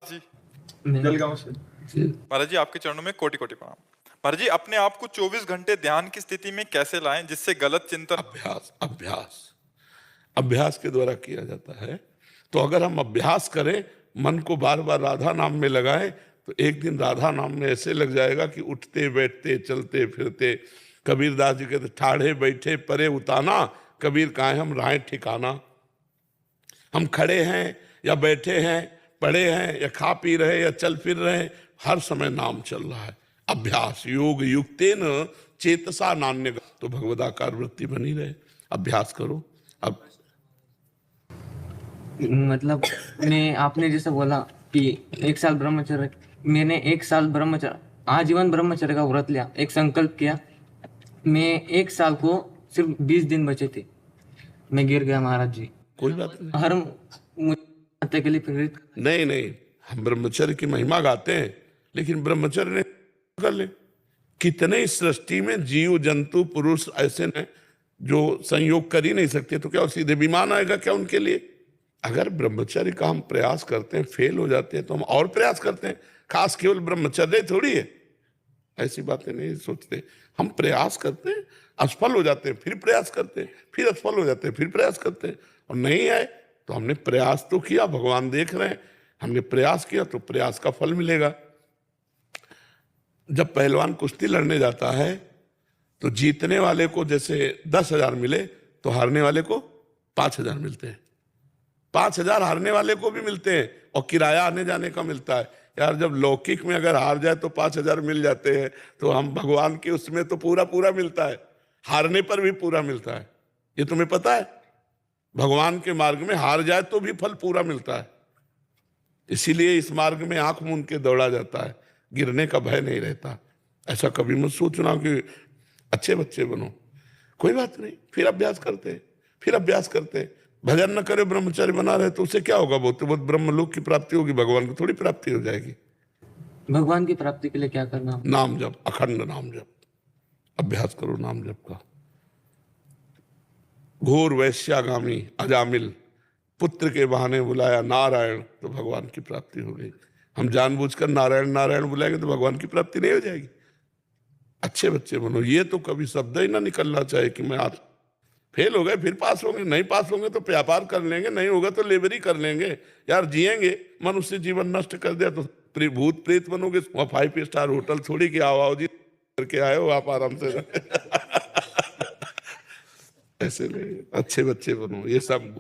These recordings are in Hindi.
जी मैं जलगांव से। महाराज जी आपके चरणों में कोटि कोटि प्रणाम। महाराज जी अपने आप को 24 घंटे ध्यान की स्थिति में कैसे लाएं जिससे गलत चिंतन। अभ्यास अभ्यास अभ्यास के द्वारा किया जाता है। तो अगर हम अभ्यास करें, मन को बार बार राधा नाम में लगाएं, तो एक दिन राधा नाम में ऐसे लग जाएगा कि उठते बैठते चलते फिरते, कबीरदास जी कहते ठाढ़े बैठे परे उताना, कबीर काहे हम राहें ठिकाना। हम खड़े हैं या बैठे हैं, पड़े हैं या खा पी रहे या चल फिर रहे, हर समय नाम चल रहा है। अभ्यास योग युक्तेन चेतसा नान्य, तो भगवदाकार वृत्ति बनी रहे। अभ्यास करो। अब मतलब मैं आपने जैसे बोला कि 1 साल ब्रह्मचर्य, मैंने 1 साल ब्रह्मचर्य आजीवन ब्रह्मचर्य का व्रत लिया, एक संकल्प किया। मैं 1 साल को सिर्फ 20 दिन बचे थे, मैं गिर गया महाराज जी। कोई बात नहीं, हर मुझे के लिए प्रेरित नहीं नहीं, हम ब्रह्मचर्य की महिमा गाते हैं, लेकिन ब्रह्मचर्य ने कर ले। कितने इस सृष्टि में जीव जंतु पुरुष ऐसे हैं जो संयोग कर ही नहीं सकते, तो क्या सीधे विमान आएगा क्या उनके लिए? अगर ब्रह्मचर्य का हम प्रयास करते हैं, फेल हो जाते हैं, तो हम और प्रयास करते हैं। खास केवल ब्रह्मचर्य थोड़ी है, ऐसी बातें नहीं सोचते। हम प्रयास करते हैं, असफल हो जाते हैं, फिर प्रयास करते हैं, फिर असफल हो जाते हैं, फिर प्रयास करते हैं, और नहीं आए तो हमने प्रयास तो किया, भगवान देख रहे हैं, हमने प्रयास किया तो प्रयास का फल मिलेगा। जब पहलवान कुश्ती लड़ने जाता है तो जीतने वाले को जैसे 10,000 मिले, तो हारने वाले को 5,000 मिलते हैं। 5,000 हारने वाले को भी मिलते हैं, और किराया आने जाने का मिलता है। यार जब लौकिक में अगर हार जाए तो 5,000 मिल जाते हैं, तो हम भगवान के उसमें तो पूरा पूरा मिलता है, हारने पर भी पूरा मिलता है। ये तुम्हें पता है, भगवान के मार्ग में हार जाए तो भी फल पूरा मिलता है। इसीलिए इस मार्ग में आंख मूंद के दौड़ा जाता है, गिरने का भय नहीं रहता। ऐसा कभी मत सोचना कि अच्छे बच्चे बनो, कोई बात नहीं, फिर अभ्यास करते, फिर अभ्यास करते। भजन न करे ब्रह्मचर्य बना रहे तो उससे क्या होगा? बहुत बहुत ब्रह्मलोक की प्राप्ति होगी, भगवान की थोड़ी प्राप्ति हो जाएगी। भगवान की प्राप्ति के लिए क्या करना? नाम जप, अखंड नाम जप, अभ्यास करो नाम जप का। घोर वैश्यागामी अजामिल पुत्र के बहाने बुलाया नारायण, तो भगवान की प्राप्ति हो गई। हम जानबूझकर नारायण नारायण बुलाएंगे तो भगवान की प्राप्ति नहीं हो जाएगी। अच्छे बच्चे बनो, ये तो कभी शब्द ही ना निकलना चाहिए कि मैं आज फेल हो गए फिर पास होंगे, नहीं पास होंगे तो व्यापार कर लेंगे, नहीं होगा तो लेबरी कर लेंगे। यार जिएंगे, मनुष्य जीवन नष्ट कर दिया तो भूत प्रेत बनोगे। 5 स्टार होटल थोड़ी कि आओ जी करके आए हो आप आराम से ऐसे नहीं, अच्छे बच्चे बनो। ये सब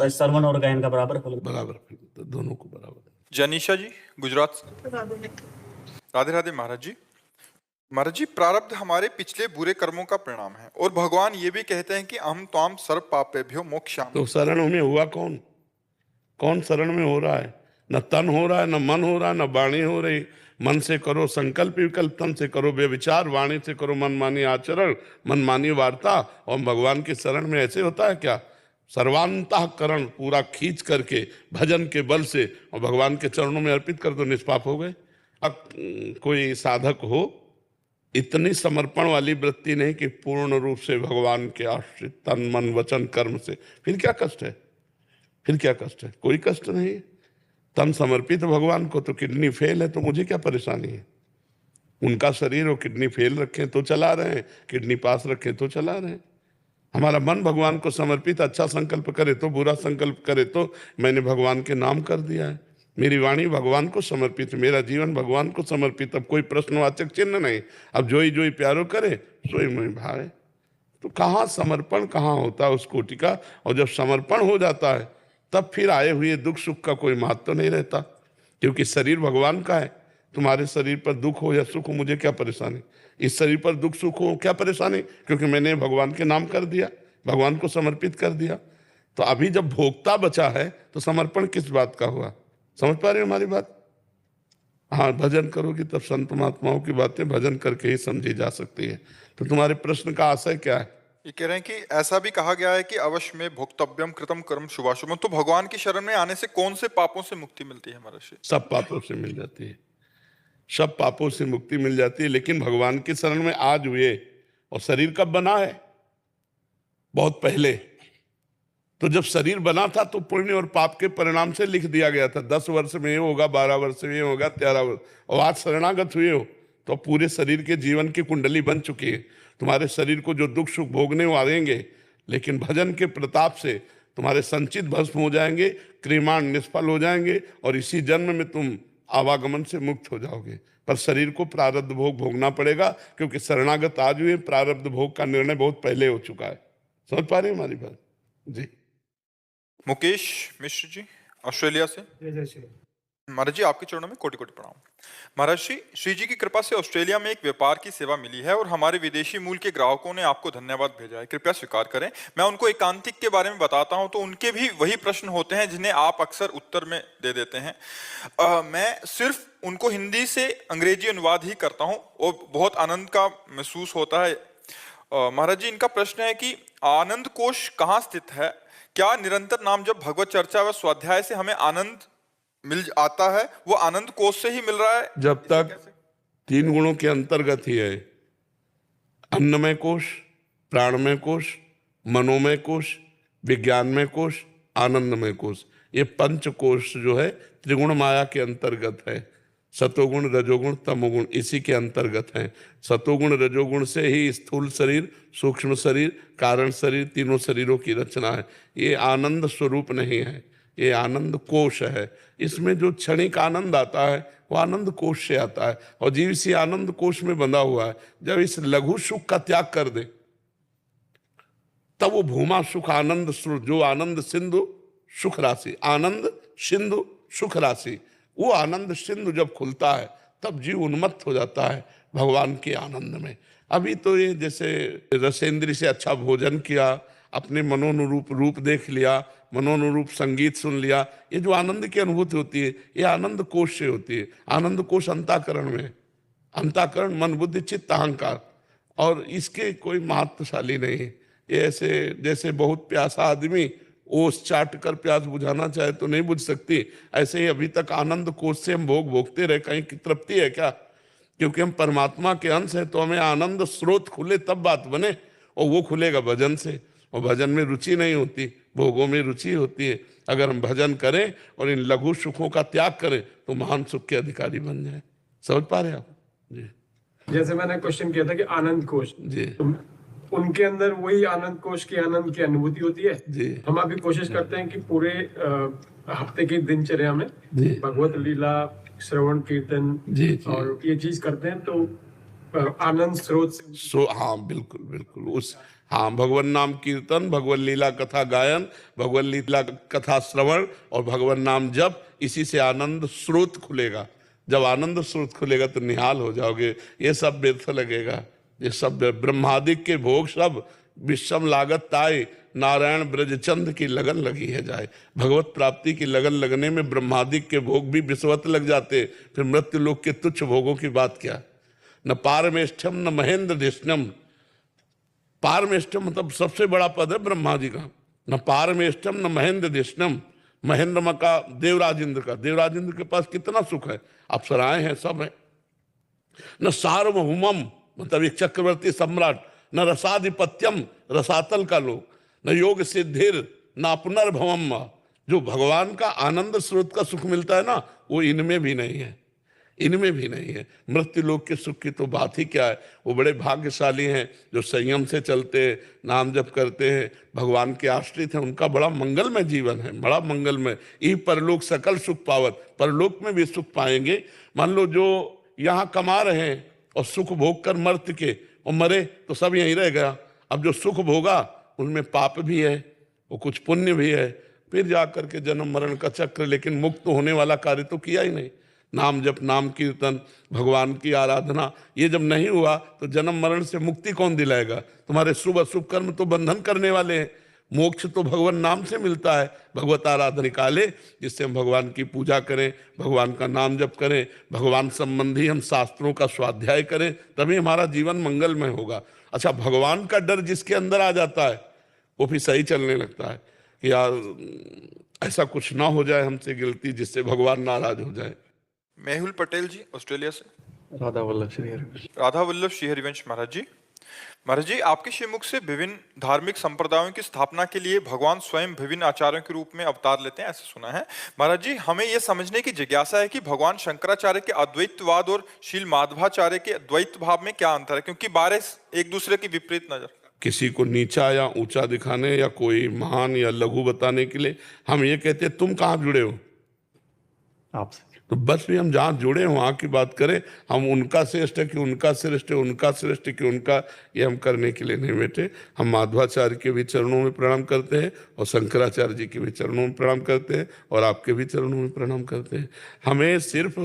श्रवण और गायन का बराबर बराबर, तो दोनों को बराबर। जनीशा जी गुजरात से। राधे राधे महाराज जी। महाराज जी प्रारब्ध हमारे पिछले बुरे कर्मों का परिणाम है, और भगवान ये भी कहते हैं कि हम त्वाम सर्व पापेभ्यो मोक्षामि। तो शरण में हुआ कौन? कौन शरण में हो रहा है? न तन हो रहा है, न मन हो रहा है, न वाणी हो रही। मन से करो संकल्प विकल्प, तन से करो व्यभिचार, वाणी से करो मनमानी आचरण, मनमानी वार्ता। और भगवान के शरण में ऐसे होता है क्या? सर्वांतःकरण पूरा खींच करके भजन के बल से और भगवान के चरणों में अर्पित कर दो, निष्पाप हो गए। अब कोई साधक हो, इतनी समर्पण वाली वृत्ति नहीं कि पूर्ण रूप से भगवान के आश्रित तन मन वचन कर्म से, फिर क्या कष्ट है? फिर क्या कष्ट है? कोई कष्ट नहीं। तन समर्पित भगवान को, तो किडनी फेल है तो मुझे क्या परेशानी है? उनका शरीर और किडनी फेल रखें तो चला रहे हैं, किडनी पास रखें तो चला रहे हैं। हमारा मन भगवान को समर्पित, अच्छा संकल्प करे तो, बुरा संकल्प करे तो मैंने भगवान के नाम कर दिया है। मेरी वाणी भगवान को समर्पित, मेरा जीवन भगवान को समर्पित। अब कोई प्रश्नवाचक चिन्ह नहीं। अब जोई जोई प्यारो करे सोई मोहि भावे। तो कहाँ समर्पण कहाँ होता है उस कोटि का? और जब समर्पण हो जाता है तब फिर आए हुए दुख सुख का कोई महत्व तो नहीं रहता, क्योंकि शरीर भगवान का है। तुम्हारे शरीर पर दुख हो या सुख हो, मुझे क्या परेशानी? इस शरीर पर दुख सुख हो क्या परेशानी? क्योंकि मैंने भगवान के नाम कर दिया, भगवान को समर्पित कर दिया। तो अभी जब भोक्ता बचा है तो समर्पण किस बात का हुआ? समझ पा रहे हो हमारी बात? हाँ, भजन करोगी तब संत महात्माओं की बातें भजन करके ही समझी जा सकती है। तो तुम्हारे प्रश्न का आशय क्या है? ये कह रहे हैं कि ऐसा भी कहा गया है कि अवश्य में भोक्तव्यम कृतम कर्म शुभाशुभम। तो भगवान की शरण में आने से कौन से पापों से मुक्ति मिलती है महाराज जी? सब पापों से मिल जाती है, सब पापों से मुक्ति मिल जाती है। लेकिन भगवान की शरण में आज हुए, और शरीर कब बना है? बहुत पहले। तो जब शरीर बना था तो पुण्य और पाप के परिणाम से लिख दिया गया था, 10 वर्ष में ये होगा, 12 वर्ष में ये होगा, 13 वर्ष। और आज शरणागत हुए हो तो पूरे शरीर के जीवन की कुंडली बन चुकी है। तुम्हारे शरीर को जो दुख सुख भोगने वो आएंगे, लेकिन भजन के प्रताप से तुम्हारे संचित भस्म हो जाएंगे, क्रियमाण निष्फल हो जाएंगे, और इसी जन्म में तुम आवागमन से मुक्त हो जाओगे। पर शरीर को प्रारब्ध भोग भोगना पड़ेगा, क्योंकि शरणागत आज हुए, प्रारब्ध भोग का निर्णय बहुत पहले हो चुका है। समझ पा रहे हैं हमारी बात जी? मुकेश मिश्र जी ऑस्ट्रेलिया से। महाराज जी आपके चरणों में कोटि कोटि प्रणाम। महाराज श्री जी की कृपा से ऑस्ट्रेलिया में एक व्यापार की सेवा मिली है और हमारे विदेशी मूल के ग्राहकों ने आपको धन्यवाद भेजा है, कृपया स्वीकार करें। मैं उनको एकांतिक के बारे में बताता हूं तो उनके भी वही प्रश्न होते हैं जिन्हें आप अक्सर उत्तर में दे देते हैं। मैं सिर्फ उनको हिंदी से अंग्रेजी अनुवाद ही करता हूं और बहुत आनंद का महसूस होता है। महाराज जी इनका प्रश्न है कि आनंद कोश कहाँ स्थित है? क्या निरंतर नाम जब भगवत चर्चा व स्वाध्याय से हमें आनंद मिल आता है, वो आनंद कोश से ही मिल रहा है? जब तक 3 गुणों के अंतर्गत ही है, अन्नमय कोश, प्राणमय कोश, मनोमय कोश, विज्ञानमय कोश, आनंदमय कोश, ये 5 कोश जो है त्रिगुण माया के अंतर्गत है। सतोगुण रजोगुण तमोगुण इसी के अंतर्गत है। सतोगुण रजोगुण से ही स्थूल शरीर, सूक्ष्म शरीर, कारण शरीर, तीनों शरीरों की रचना है। ये आनंद स्वरूप नहीं है, ये आनंद कोश है। इसमें जो क्षणिक आनंद आता है वो आनंद कोश से आता है, और जीव इसी आनंद कोश में बंधा हुआ है। जब इस लघु सुख का त्याग कर दे तब वो भूमा सुख आनंद स्रोत, जो आनंद सिंधु सुख राशि, आनंद सिंधु सुख राशि, वो आनंद सिंधु जब खुलता है तब जीव उन्मत्त हो जाता है भगवान के आनंद में। अभी तो ये जैसे रसेंद्री से अच्छा भोजन किया, अपने मनोनुरूप रूप देख लिया, मनोनुरूप संगीत सुन लिया, ये जो आनंद की अनुभूति होती है ये आनंद कोश से होती है। आनंद कोश अंतःकरण में, अंतःकरण मन बुद्धि चित्त अहंकार, और इसके कोई महत्वशाली नहीं है। ये ऐसे जैसे बहुत प्यासा आदमी ओस चाट कर प्यास बुझाना चाहे तो नहीं बुझ सकती, ऐसे ही अभी तक आनंद कोश से हम भोग भोगते रहे, कहीं की तृप्ति है क्या? क्योंकि हम परमात्मा के अंश है तो हमें आनंद स्रोत खुले तब बात बने, और वो खुलेगा भजन से। और भजन में रुचि नहीं होती, भोगों में रुचि होती है। अगर हम भजन करें और इन लघु सुखों का त्याग करें तो महान सुख के अधिकारी बन जाए। समझ पा रहे आप जी? जैसे मैंने क्वेश्चन किया था कि आनंद कोश जी, तो उनके अंदर वही आनंद कोश की आनंद की अनुभूति होती है जी। हम अभी कोशिश करते हैं कि पूरे हफ्ते की दिनचर्या में जी। भगवत लीला, श्रवण कीर्तन जी, जी। और ये चीज करते हैं तो आनंद स्रोत से हाँ बिल्कुल बिल्कुल, उस हाँ भगवान नाम कीर्तन, भगवान लीला कथा गायन, भगवान लीला कथा श्रवण और भगवान नाम जप, इसी से आनंद स्रोत खुलेगा। जब आनंद स्रोत खुलेगा तो निहाल हो जाओगे। ये सब व्यर्थ लगेगा, ये सब ब्रह्मादिक के भोग सब विषम लागत ताए, नारायण ब्रजचंद की लगन लगी है जाए। भगवत प्राप्ति की लगन लगने में ब्रह्मादिक के भोग भी विषवत लग जाते, फिर मृत्यु लोक के तुच्छ भोगों की बात क्या। न पारमेष्ठम न महेंद्र देशनम, पारमेष्ठम मतलब सबसे बड़ा पद है ब्रह्मा जी का। न पारमेष्ठम न महेंद्र देशनम, महेंद्र का देवराज इंद्र का, देवराज इंद्र के पास कितना सुख है, अप्सराएं हैं, सब है। न सार्वभौमम मतलब एक चक्रवर्ती सम्राट, न रसाधिपत्यम रसातल का लोग, न योग सिद्धिर न पुनर्भवम, जो भगवान का आनंद स्रोत का सुख मिलता है ना वो इनमें भी नहीं है, इनमें भी नहीं है। मृत्यु लोक के सुख की तो बात ही क्या है। वो बड़े भाग्यशाली हैं जो संयम से चलते हैं, नाम जप करते हैं, भगवान के आश्रित हैं, उनका बड़ा मंगलमय जीवन है, बड़ा मंगलमय। यही परलोक सकल सुख पावत, परलोक में भी सुख पाएंगे। मान लो जो यहाँ कमा रहे हैं और सुख भोग कर मर के और मरे तो सब यहीं रह गया। अब जो सुख भोगा उनमें पाप भी है, वो कुछ पुण्य भी है, फिर जाकर के जन्म मरण का चक्र, लेकिन मुक्त होने वाला कार्य तो किया ही नहीं। नाम जप, नाम कीर्तन, भगवान की आराधना, ये जब नहीं हुआ तो जन्म मरण से मुक्ति कौन दिलाएगा? तुम्हारे शुभ अशुभ कर्म तो बंधन करने वाले हैं। मोक्ष तो भगवान नाम से मिलता है। भगवत आराधना निकाले जिससे हम भगवान की पूजा करें, भगवान का नाम जप करें, भगवान संबंधी हम शास्त्रों का स्वाध्याय करें, तभी हमारा जीवन मंगलमय होगा। अच्छा, भगवान का डर जिसके अंदर आ जाता है वो फिर सही चलने लगता है कि यार ऐसा कुछ ना हो जाए हमसे गलती जिससे भगवान नाराज हो जाए। मेहुल पटेल जी ऑस्ट्रेलिया से। राधा वल्लभ श्री हरिवंश। राधा वल्लभ श्री हरिवंश महाराज जी, महाराज जी, आपके श्रीमुख से विभिन्न धार्मिक संप्रदायों की स्थापना के लिए भगवान स्वयं विभिन्न आचार्यों के रूप में अवतार लेते हैं, ऐसा सुना है। महाराज जी, हमें यह समझने की जिज्ञासा है कि भगवान शंकराचार्य के अद्वैतवाद और श्रील माधवाचार्य के द्वैत भाव में क्या अंतर है, क्योंकि बारे एक दूसरे के विपरीत नजर। किसी को नीचा या ऊंचा दिखाने या कोई महान या लघु बताने के लिए हम ये कहते हैं तुम कहाँ जुड़े हो आपसे। तो बस भी हम जहाँ जुड़े वहाँ की बात करें। हम उनका श्रेष्ठ है कि उनका श्रेष्ठ है, उनका श्रेष्ठ है कि उनका, ये हम करने के लिए नहीं बैठे। हम माधवाचार्य के भी चरणों में प्रणाम करते हैं और शंकराचार्य जी के भी चरणों में प्रणाम करते हैं और आपके भी चरणों में प्रणाम करते हैं। हमें सिर्फ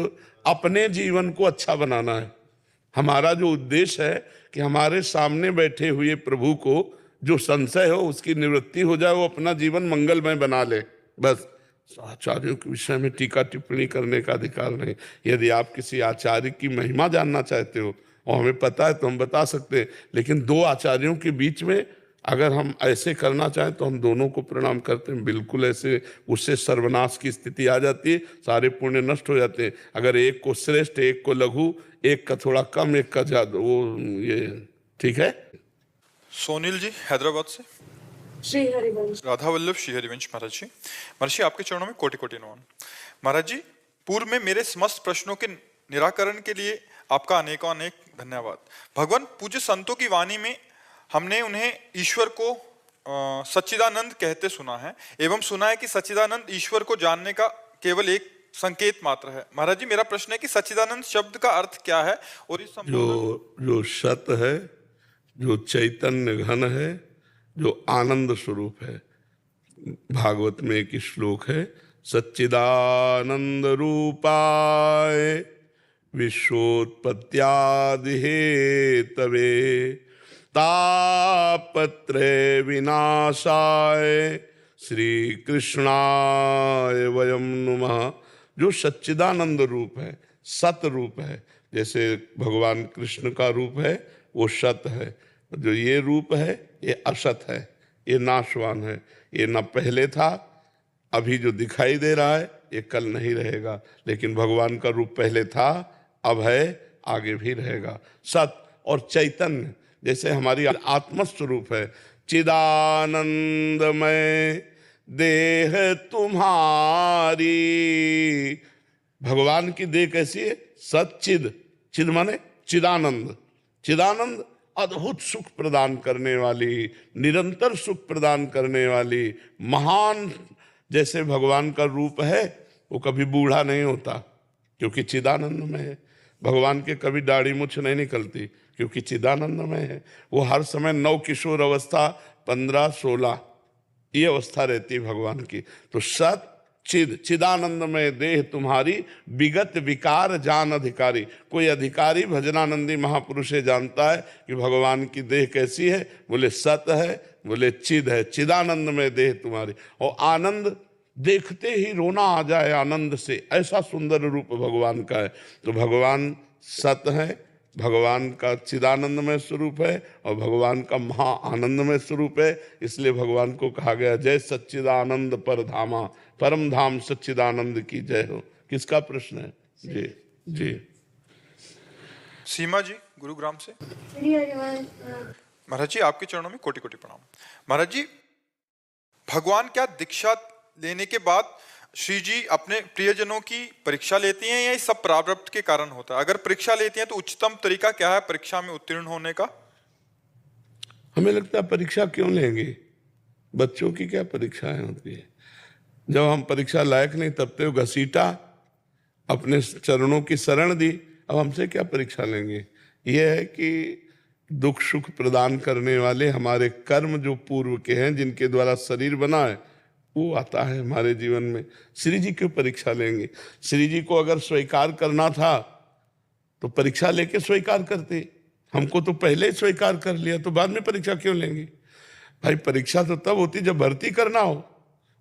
अपने जीवन को अच्छा बनाना है। हमारा जो उद्देश्य है कि हमारे सामने बैठे हुए प्रभु को जो संशय हो उसकी निवृत्ति हो जाए, वो अपना जीवन मंगलमय बना ले, बस। आचार्यों के विषय में टीका टिप्पणी करने का अधिकार नहीं। यदि आप किसी आचार्य की महिमा जानना चाहते हो और हमें पता है तो हम बता सकते हैं, लेकिन दो आचार्यों के बीच में अगर हम ऐसे करना चाहें तो हम दोनों को प्रणाम करते हैं। बिल्कुल ऐसे, उससे सर्वनाश की स्थिति आ जाती है, सारे पुण्य नष्ट हो जाते हैं। अगर एक को श्रेष्ठ, एक को लघु, एक का थोड़ा कम, एक का ज्यादा, वो ये ठीक है। सोनील जी हैदराबाद से। श्री हरिवंश। राधा वल्लभ श्री हरिवंश। महाराज जी, महर्षि आपके चरणों में कोटि कोटि नमन। महाराज जी, पूर्व में मेरे समस्त प्रश्नों के निराकरण के लिए आपका अनेकों अनेक धन्यवाद। भगवान पूज्य संतों की वाणी में हमने उन्हें ईश्वर को सच्चिदानंद कहते सुना है, एवं सुना है कि सच्चिदानंद ईश्वर को जानने का केवल एक संकेत मात्र है। महाराज जी, मेरा प्रश्न है कि सच्चिदानंद शब्द का अर्थ क्या है, और इस जो सत है, जो चैतन्य घन है, जो आनंद स्वरूप है। भागवत में एक श्लोक है, सच्चिदानंद रूपाय विश्वोत्पत्त्यादि हेतवे तापत्रय विनाशाय श्री कृष्णाय वयम नमः। जो सच्चिदानंद रूप है, सत रूप है, जैसे भगवान कृष्ण का रूप है वो सत है, जो ये रूप है ये असत है, ये नाशवान है। ये न पहले था, अभी जो दिखाई दे रहा है ये कल नहीं रहेगा, लेकिन भगवान का रूप पहले था, अब है, आगे भी रहेगा। सत और चैतन्य, जैसे हमारी आत्मस्वरूप है, चिदानंदमय देह तुम्हारी। भगवान की देह कैसी है? सच्चिद, चिद माने चिदानंद। चिदानंद अद्भुत सुख प्रदान करने वाली, निरंतर सुख प्रदान करने वाली महान, जैसे भगवान का रूप है वो कभी बूढ़ा नहीं होता क्योंकि चिदानंद में है। भगवान के कभी दाढ़ी मुछ नहीं निकलती क्योंकि चिदानंद में है। वो हर समय नव किशोर अवस्था 15-16 ये अवस्था रहती है भगवान की। तो सत चिद, चिदानंद में देह तुम्हारी, विगत विकार जान अधिकारी। कोई अधिकारी भजनानंदी महापुरुष जानता है कि भगवान की देह कैसी है, बोले सत है, बोले चिद है, चिदानंद में देह तुम्हारी। और आनंद देखते ही रोना आ जाए आनंद से, ऐसा सुंदर रूप भगवान का है। तो भगवान सत है, भगवान का चिदानंदमय स्वरूप है और भगवान का महा आनंदमय स्वरूप है। इसलिए भगवान को कहा गया जय सच्चिदानंद पर धामा, परम धाम सच्चिदानंद की जय हो। किसका प्रश्न है? जी जी। सीमा जी गुरुग्राम से। श्री हरिवंश। महाराज जी, आपके चरणों में कोटि कोटि प्रणाम। महाराज जी, भगवान क्या दीक्षा लेने के बाद श्री जी अपने प्रियजनों की परीक्षा लेती हैं या ये सब प्रारब्ध के कारण होता है? अगर परीक्षा लेती हैं तो उच्चतम तरीका क्या है परीक्षा में उत्तीर्ण होने का? हमें लगता है परीक्षा क्यों लेंगे? बच्चों की क्या परीक्षाएं होती है? जब हम परीक्षा लायक नहीं तब तो घसीटा, अपने चरणों की शरण दी, अब हमसे क्या परीक्षा लेंगे? यह है कि दुख सुख प्रदान करने वाले हमारे कर्म जो पूर्व के हैं, जिनके द्वारा शरीर बना है, वो आता है हमारे जीवन में। श्री जी क्यों परीक्षा लेंगे? श्री जी को अगर स्वीकार करना था तो परीक्षा लेके स्वीकार करते। हमको तो पहले ही स्वीकार कर लिया, तो बाद में परीक्षा क्यों लेंगे? भाई परीक्षा तो तब होती जब भर्ती करना हो,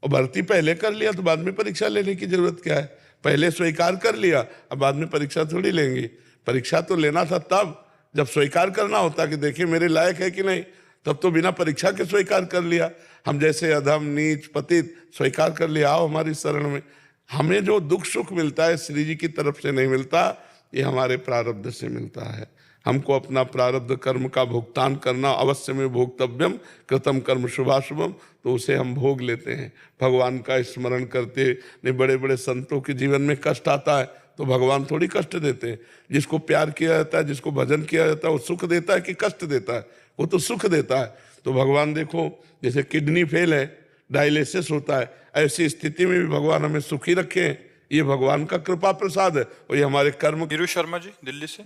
और भर्ती पहले कर लिया तो बाद में परीक्षा लेने की जरूरत क्या है? पहले स्वीकार कर लिया, अब बाद में परीक्षा थोड़ी लेंगे। परीक्षा तो लेना था तब जब स्वीकार करना होता कि देखिए मेरे लायक है कि नहीं, तब तो बिना परीक्षा के स्वीकार कर लिया। हम जैसे अधम नीच पतित स्वीकार कर लिया, आओ हमारी शरण में। हमें जो दुख सुख मिलता है श्री जी की तरफ से नहीं मिलता, ये हमारे प्रारब्ध से मिलता है। हमको अपना प्रारब्ध कर्म का भुगतान करना, अवश्य में भोक्तव्यम कृतम कर्म शुभाशुभम, तो उसे हम भोग लेते हैं। भगवान का स्मरण करते ने बड़े बड़े संतों के जीवन में कष्ट आता है तो भगवान थोड़ी कष्ट देते हैं। जिसको प्यार किया जाता है, जिसको भजन किया जाता है, वो सुख देता है कि कष्ट देता है? वो तो सुख देता है। तो भगवान देखो, जैसे किडनी फेल है, डायलिसिस होता है, ऐसी स्थिति में भी भगवान हमें सुखी रखे हैं। ये भगवान का कृपा प्रसाद है और ये हमारे कर्म। वीरू शर्मा जी दिल्ली से।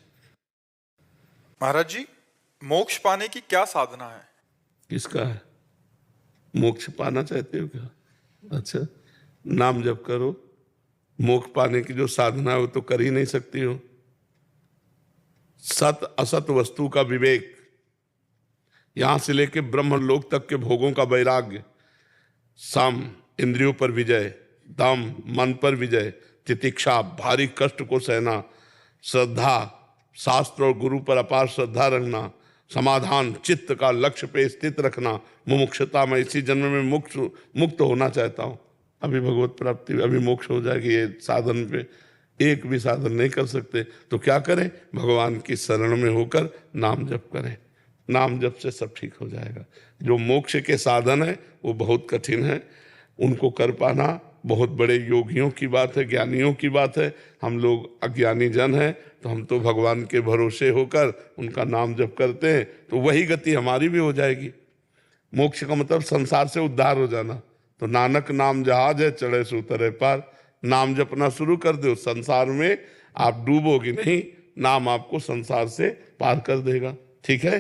महाराज जी, मोक्ष पाने की क्या साधना है? किसका है? मोक्ष पाना चाहते हो क्या? अच्छा, नाम जप करो। मोक्ष पाने की जो साधना है वो तो कर ही नहीं सकती हो। सत असत वस्तु का विवेक, यहां से लेके ब्रह्मलोक तक के भोगों का वैराग्य, साम इंद्रियों पर विजय, दाम मन पर विजय, तितिक्षा भारी कष्ट को सहना, श्रद्धा शास्त्र और गुरु पर अपार श्रद्धा रखना, समाधान चित्त का लक्ष्य पे स्थित रखना, मुमुक्षुता मैं इसी जन्म में मुक्त होना चाहता हूँ। अभी भगवत प्राप्ति, अभी मोक्ष हो जाएगी, ये साधन पे एक भी साधन नहीं कर सकते। तो क्या करें? भगवान की शरण में होकर नाम जप करें। नाम जप से सब ठीक हो जाएगा। जो मोक्ष के साधन है वो बहुत कठिन है, उनको कर पाना बहुत बड़े योगियों की बात है, ज्ञानियों की बात है। हम लोग अज्ञानी जन हैं, तो हम तो भगवान के भरोसे होकर उनका नाम जप करते हैं, तो वही गति हमारी भी हो जाएगी। मोक्ष का मतलब संसार से उद्धार हो जाना। तो नानक नाम जहाज है, चढ़े सो उतरे पार। नाम जपना शुरू कर दो, संसार में आप डूबोगे नहीं, नाम आपको संसार से पार कर देगा। ठीक है।